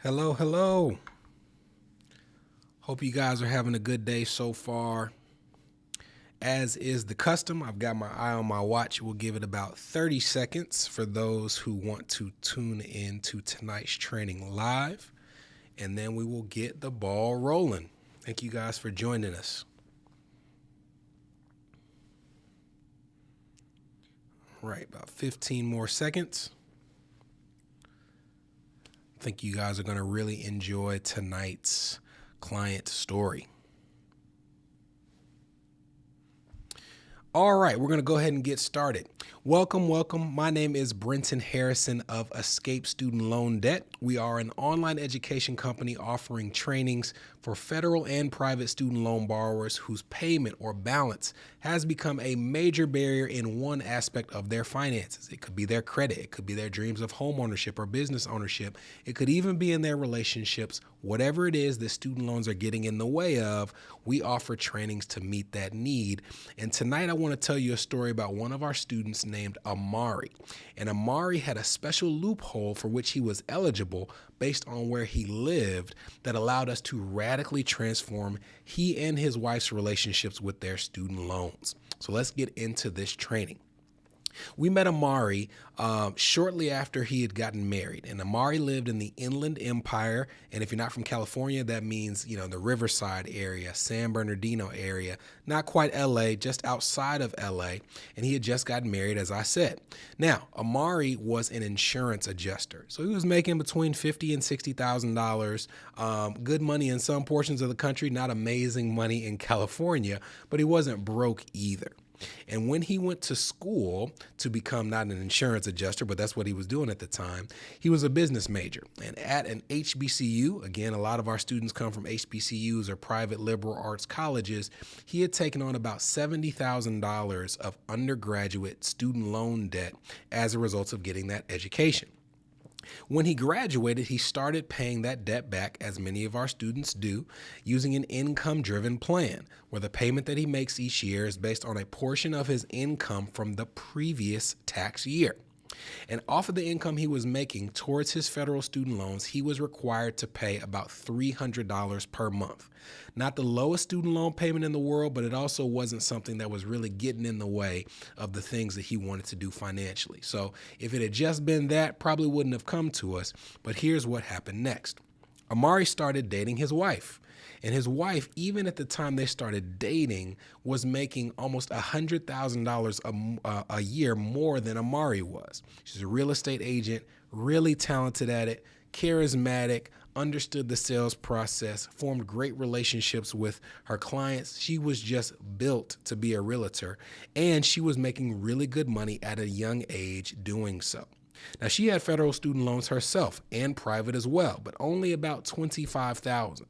Hello, hello. Hope you guys are having a good day so far. As is the custom, I've got my eye on my watch. We'll give it about 30 seconds for those who want to tune in to tonight's training live, and then we will get the ball rolling. Thank you guys for joining us. All right, about 15 more seconds. I think you guys are going to really enjoy tonight's client story. All right, we're going to go ahead and get started. Welcome. My name is Brenton Harrison of Escape Student Loan Debt. We are an online education company offering trainings for federal and private student loan borrowers whose payment or balance has become a major barrier in one aspect of their finances. It could be their credit, it could be their dreams of home ownership or business ownership, it could even be in their relationships. Whatever it is that student loans are getting in the way of, we offer trainings to meet that need. And tonight I want to tell you a story about one of our students named Amari. And Amari had a special loophole for which he was eligible based on where he lived that allowed us to radically transform he and his wife's relationships with their student loans. So let's get into this training. We met Amari shortly after he had gotten married, and Amari lived in the Inland Empire. And if you're not from California, that means, the Riverside area, San Bernardino area, not quite LA, just outside of LA. And he had just gotten married, as I said. Now, Amari was an insurance adjuster, so he was making between $50,000 and $60,000. Good money in some portions of the country, not amazing money in California, but he wasn't broke either. And when he went to school to become not an insurance adjuster, but that's what he was doing at the time, he was a business major. And at an HBCU, again, a lot of our students come from HBCUs or private liberal arts colleges, he had taken on about $70,000 of undergraduate student loan debt as a result of getting that education. When he graduated, he started paying that debt back, as many of our students do, using an income-driven plan, where the payment that he makes each year is based on a portion of his income from the previous tax year. And off of the income he was making towards his federal student loans, he was required to pay about $300 per month. Not the lowest student loan payment in the world, but it also wasn't something that was really getting in the way of the things that he wanted to do financially. So if it had just been that, probably wouldn't have come to us. But here's what happened next. Amari started dating his wife. And his wife, even at the time they started dating, was making almost $100,000 a year more than Amari was. She's a real estate agent, really talented at it, charismatic, understood the sales process, formed great relationships with her clients. She was just built to be a realtor, and she was making really good money at a young age doing so. Now, she had federal student loans herself and private as well, but only about $25,000.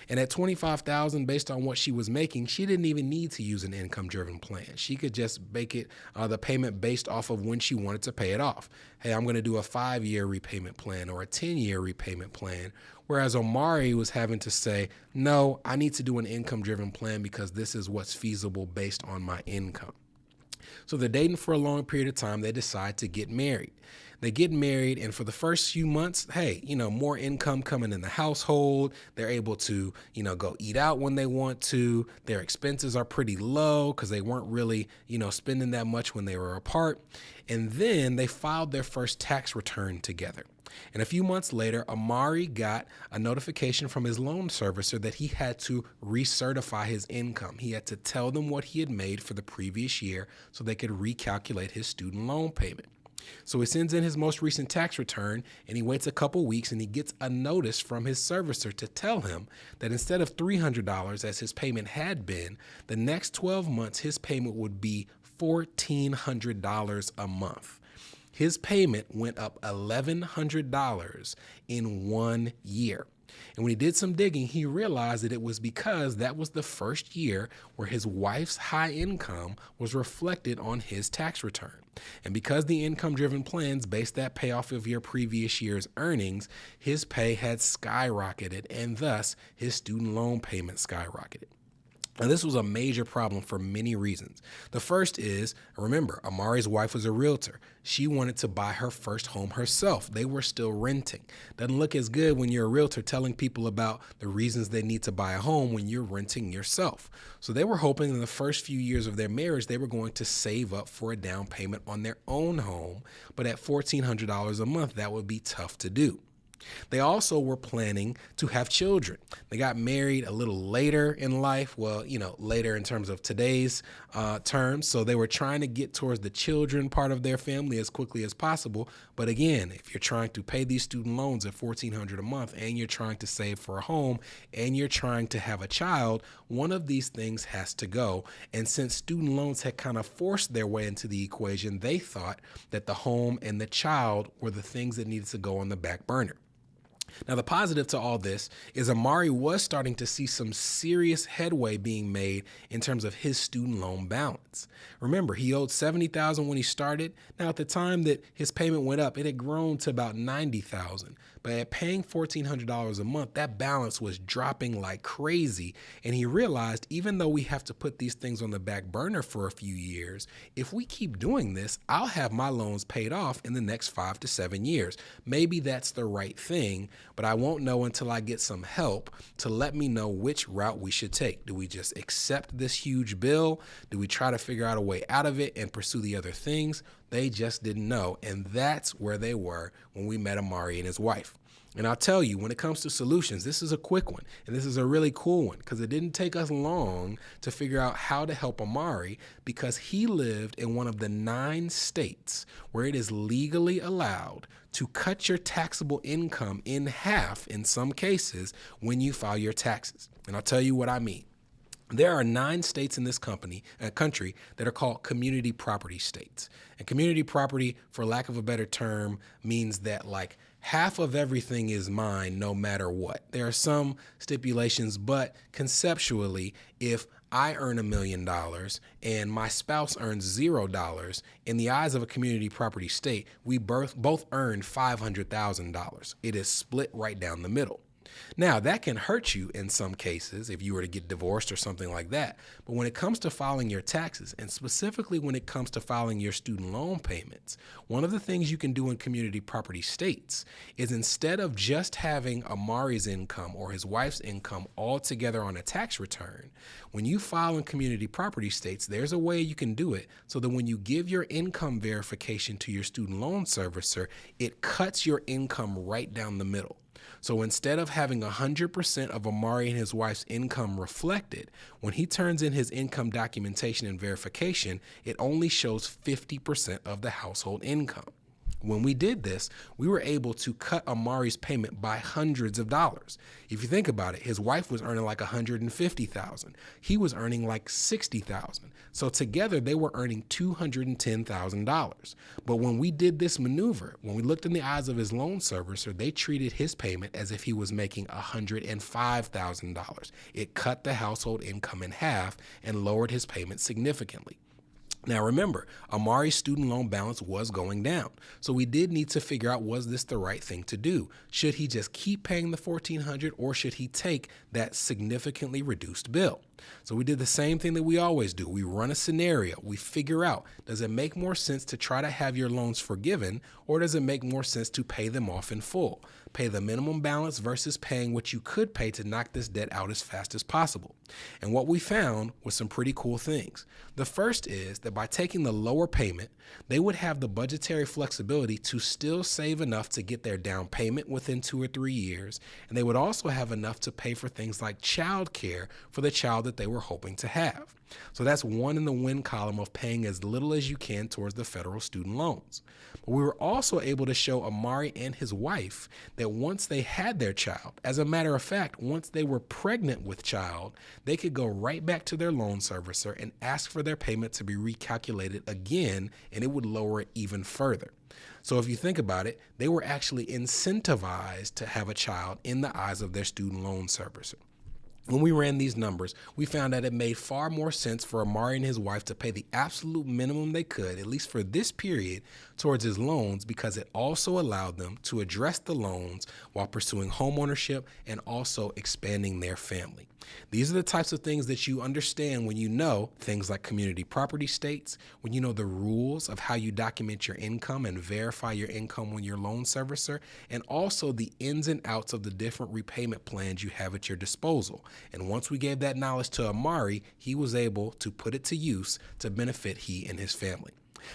And at $25,000, based on what she was making, she didn't even need to use an income-driven plan. She could just make it the payment based off of when she wanted to pay it off. Hey, I'm going to do a 5-year repayment plan or a 10-year repayment plan. Whereas Amari was having to say, no, I need to do an income-driven plan because this is what's feasible based on my income. So they're dating for a long period of time. They decide to get married. They get married, and for the first few months, hey, more income coming in the household. They're able to, go eat out when they want to. Their expenses are pretty low because they weren't really, spending that much when they were apart. And then they filed their first tax return together. And a few months later, Amari got a notification from his loan servicer that he had to recertify his income. He had to tell them what he had made for the previous year so they could recalculate his student loan payment. So he sends in his most recent tax return, and he waits a couple weeks, and he gets a notice from his servicer to tell him that instead of $300 as his payment had been, the next 12 months his payment would be $1,400 a month. His payment went up $1,100 in 1 year. And when he did some digging, he realized that it was because that was the first year where his wife's high income was reflected on his tax return. And because the income-driven plans based that pay off of your previous year's earnings, his pay had skyrocketed, and thus his student loan payment skyrocketed. Now, this was a major problem for many reasons. The first is, remember, Amari's wife was a realtor. She wanted to buy her first home herself. They were still renting. Doesn't look as good when you're a realtor telling people about the reasons they need to buy a home when you're renting yourself. So they were hoping in the first few years of their marriage, they were going to save up for a down payment on their own home. But at $1,400 a month, that would be tough to do. They also were planning to have children. They got married a little later in life. Well, later in terms of today's terms. So they were trying to get towards the children part of their family as quickly as possible. But again, if you're trying to pay these student loans at $1,400 a month and you're trying to save for a home and you're trying to have a child, one of these things has to go. And since student loans had kind of forced their way into the equation, they thought that the home and the child were the things that needed to go on the back burner. Now, the positive to all this is Amari was starting to see some serious headway being made in terms of his student loan balance. Remember, he owed $70,000 when he started. Now, at the time that his payment went up, it had grown to about $90,000. But at paying $1,400 a month, that balance was dropping like crazy. And he realized, even though we have to put these things on the back burner for a few years, if we keep doing this, I'll have my loans paid off in the next 5 to 7 years. Maybe that's the right thing, but I won't know until I get some help to let me know which route we should take. Do we just accept this huge bill? Do we try to figure out a way out of it and pursue the other things? They just didn't know. And that's where they were when we met Amari and his wife. And I'll tell you, when it comes to solutions, this is a quick one. And this is a really cool one because it didn't take us long to figure out how to help Amari because he lived in one of the 9 states where it is legally allowed to cut your taxable income in half in some cases when you file your taxes. And I'll tell you what I mean. There are 9 states in this country that are called community property states. And community property, for lack of a better term, means that like half of everything is mine no matter what. There are some stipulations, but conceptually, if I earn $1 million and my spouse earns $0, in the eyes of a community property state, we both earn $500,000. It is split right down the middle. Now, that can hurt you in some cases if you were to get divorced or something like that. But when it comes to filing your taxes, and specifically when it comes to filing your student loan payments, one of the things you can do in community property states is instead of just having Amari's income or his wife's income all together on a tax return, when you file in community property states, there's a way you can do it so that when you give your income verification to your student loan servicer, it cuts your income right down the middle. So instead of having 100% of Amari and his wife's income reflected, when he turns in his income documentation and verification, it only shows 50% of the household income. When we did this, we were able to cut Amari's payment by hundreds of dollars. If you think about it, his wife was earning like $150,000. He was earning like $60,000. So together they were earning $210,000. But when we did this maneuver, when we looked in the eyes of his loan servicer, they treated his payment as if he was making $105,000. It cut the household income in half and lowered his payment significantly. Now remember, Amari's student loan balance was going down. So we did need to figure out, was this the right thing to do? Should he just keep paying the $1,400 or should he take that significantly reduced bill? So we did the same thing that we always do. We run a scenario. We figure out, does it make more sense to try to have your loans forgiven or does it make more sense to pay them off in full? Pay the minimum balance versus paying what you could pay to knock this debt out as fast as possible. And what we found was some pretty cool things. The first is that by taking the lower payment, they would have the budgetary flexibility to still save enough to get their down payment within 2 or 3 years. And they would also have enough to pay for things like child care for the child that they were hoping to have. So that's one in the win column of paying as little as you can towards the federal student loans. But we were also able to show Amari and his wife that once they had their child, as a matter of fact, once they were pregnant with child, they could go right back to their loan servicer and ask for their payment to be recalculated again, and it would lower it even further. So if you think about it, they were actually incentivized to have a child in the eyes of their student loan servicer. When we ran these numbers, we found that it made far more sense for Amari and his wife to pay the absolute minimum they could, at least for this period, towards his loans, because it also allowed them to address the loans while pursuing homeownership and also expanding their family. These are the types of things that you understand when you know things like community property states, when you know the rules of how you document your income and verify your income when your loan servicer, and also the ins and outs of the different repayment plans you have at your disposal. And once we gave that knowledge to Amari, he was able to put it to use to benefit he and his family.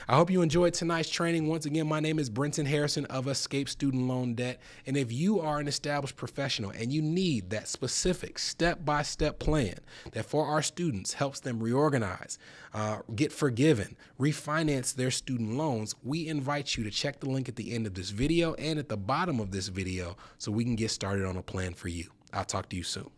I hope you enjoyed tonight's training. Once again, my name is Brenton Harrison of Escape Student Loan Debt. And if you are an established professional and you need that specific step-by-step plan that for our students helps them reorganize, get forgiven, refinance their student loans, we invite you to check the link at the end of this video and at the bottom of this video so we can get started on a plan for you. I'll talk to you soon.